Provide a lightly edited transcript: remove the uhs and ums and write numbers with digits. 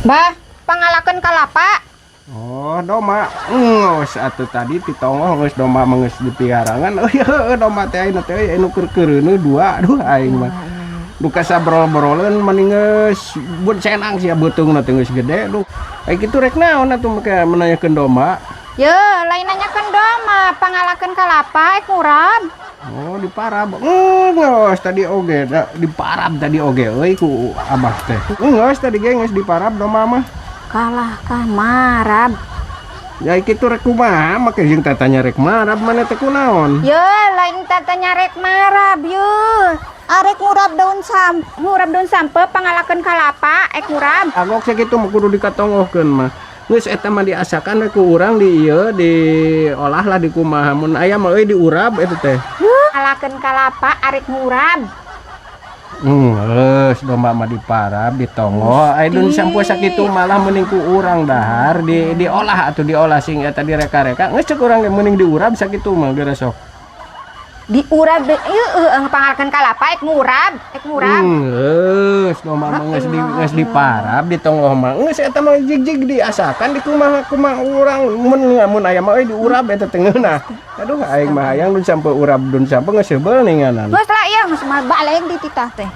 Bah, pangalakeun kalapa. Oh, doma. Geus atuh tadi ditongoh geus doma geus dipiarangan. Oh iya, doma teh ayeuna teh anu keur-keureuneu dua. Aduh aing mah. Duka sabrol-broleun mending geus bun cenang sia beutungna teh geus gede. Duh. Ai kitu rek naon atuh make menanyakeun doma. Ye, lain nanyakeun doma, pangalakeun kalapa ek murab. Oh, diparab. Geus tadi oge diparab tadi oge euy ku abah teh. Geus tadi ge geus diparab doma mah. Kalah kah marab. Ya kitu rek kumaha make jeung tatanya rek marab maneh teh kunaon? Ye, lain tatanya rek marab ye. Arek murab daun sampe pangalakeun kalapa ek murab. Agok sakitu mah kudu dikatongohkeun mah. Geus eta mah diasakan we ku urang di ieu diolah lah di kumaha mun aya mah euy diurab eta teh. Pangalakeun kalapa arek murab. Geus domba mah diparab ditongo aya dun sampue sakitu malah mending ku urang dahar diolah atuh diolah sing eta direka-reka geus ceuk urang ge mending diurab sakitu mah geura sok. Diurab ieu pangalakeun kalapa ek murab. Geus domba mah geus diparab ditongo mah geus eta mah jig-jig diasakan di kumaha urang mun aya mah euy diurab eta teh ngeunah. Aduh aing mah hayang dun sampe urab dun sampe geus heubeul ninganan. Geus lah ieu geus mah balik di titah teh.